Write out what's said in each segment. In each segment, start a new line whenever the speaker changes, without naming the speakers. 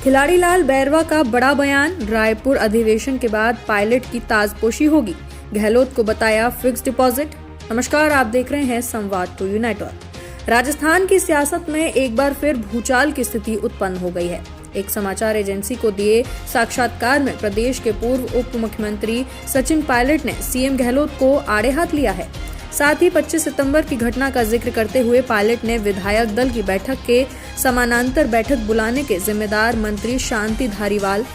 खिलाड़ी लाल बैरवा का बड़ा बयान, रायपुर अधिवेशन के बाद पायलट की ताजपोशी होगी, गहलोत को बताया फिक्स डिपॉजिट। नमस्कार, आप देख रहे हैं संवाद टू नेटवर्क। राजस्थान की सियासत में एक बार फिर भूचाल की स्थिति उत्पन्न हो गई है। एक समाचार एजेंसी को दिए साक्षात्कार में प्रदेश के पूर्व उप मुख्यमंत्री सचिन पायलट ने सीएम गहलोत को आड़े हाथ लिया है। साथ ही 25 सितंबर की घटना का जिक्र करते हुए पायलट ने विधायक दल की बैठक के समानांतर बैठक बुलाने के जिम्मेदार मंत्री शांति धारीवाल,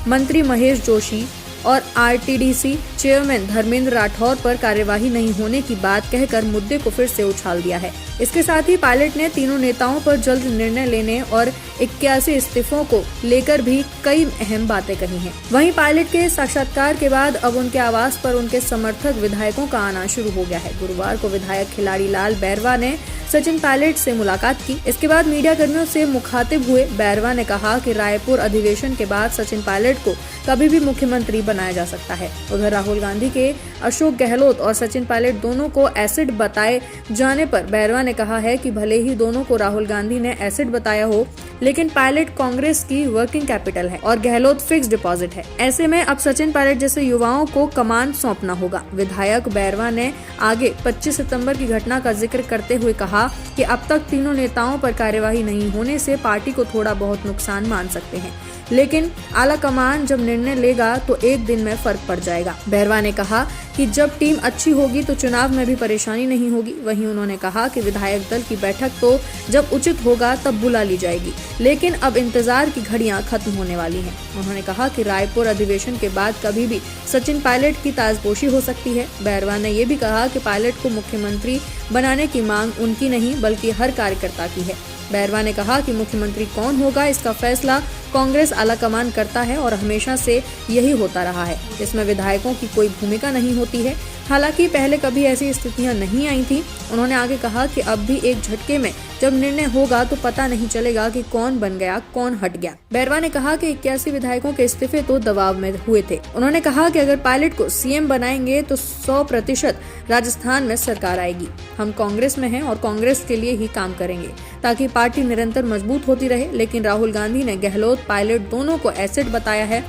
मंत्री महेश जोशी और आरटीडीसी चेयरमैन धर्मेंद्र राठौर पर कार्यवाही नहीं होने की बात कहकर मुद्दे को फिर से उछाल दिया है। इसके साथ ही पायलट ने तीनों नेताओं पर जल्द निर्णय लेने और 81 इस्तीफों को लेकर भी कई अहम बातें कही हैं। वहीं पायलट के साक्षात्कार के बाद अब उनके आवास पर उनके समर्थक विधायकों का आना शुरू हो गया है। गुरुवार को विधायक खिलाड़ी लाल बैरवा ने सचिन पायलट से मुलाकात की। इसके बाद मीडिया कर्मियों से मुखातिब हुए बैरवा ने कहा कि रायपुर अधिवेशन के बाद सचिन पायलट को कभी भी मुख्यमंत्री बनाया जा सकता है। उधर राहुल गांधी के अशोक गहलोत और सचिन पायलट दोनों को एसिड बताए जाने पर बैरवा ने कहा है कि भले ही दोनों को राहुल गांधी ने एसिड बताया हो, लेकिन पायलट कांग्रेस की वर्किंग कैपिटल है और गहलोत फिक्स डिपॉजिट है। ऐसे में अब सचिन पायलट जैसे युवाओं को कमान सौंपना होगा। विधायक बैरवा ने आगे 25 सितंबर की घटना का जिक्र करते हुए कहा कि अब तक तीनों नेताओं पर कार्यवाही नहीं होने से पार्टी को थोड़ा बहुत नुकसान मान सकते हैं, लेकिन आला कमान जब निर्णय लेगा तो एक दिन में फर्क पड़ जाएगा। बैरवा ने कहा कि जब टीम अच्छी होगी तो चुनाव में भी परेशानी नहीं होगी। वहीं उन्होंने कहा कि विधायक दल की बैठक तो जब उचित होगा तब बुला ली जाएगी, लेकिन अब इंतजार की घड़ियां खत्म होने वाली हैं। उन्होंने कहा कि रायपुर अधिवेशन के बाद कभी भी सचिन पायलट की ताजपोशी हो सकती है। बैरवा ने ये भी कहा कि पायलट को मुख्यमंत्री बनाने की मांग उनकी नहीं बल्कि हर कार्यकर्ता की है। बैरवा ने कहा कि मुख्यमंत्री कौन होगा इसका फैसला कांग्रेस आलाकमान करता है और हमेशा से यही होता रहा है। इसमें विधायकों की कोई भूमिका नहीं होती है। हालांकि पहले कभी ऐसी स्थितियां नहीं आई थी। उन्होंने आगे कहा कि अब भी एक झटके में जब निर्णय होगा तो पता नहीं चलेगा कि कौन बन गया कौन हट गया। बैरवा ने कहा कि 81 विधायकों के इस्तीफे तो दबाव में हुए थे। उन्होंने कहा कि अगर पायलट को सीएम बनाएंगे तो 100% राजस्थान में सरकार आएगी। हम कांग्रेस में हैं और कांग्रेस के लिए ही काम करेंगे ताकि पार्टी निरंतर मजबूत होती रहे। लेकिन राहुल गांधी ने गहलोत पायलट दोनों को एसेट बताया है,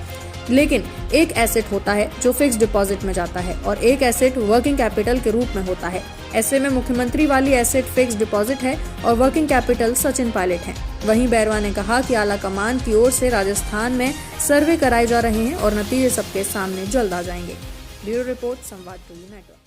लेकिन एक एसेट होता है जो फिक्स डिपॉजिट में जाता है और एक एसेट वर्किंग कैपिटल के रूप में होता है। ऐसे में मुख्यमंत्री वाली एसेट फिक्स डिपॉजिट है और वर्किंग कैपिटल सचिन पायलट है। वहीं बैरवा ने कहा कि आला कमान की ओर से राजस्थान में सर्वे कराए जा रहे हैं और नतीजे सबके सामने जल्द आ जाएंगे। ब्यूरो रिपोर्ट, संवाद टू नेटवर्क।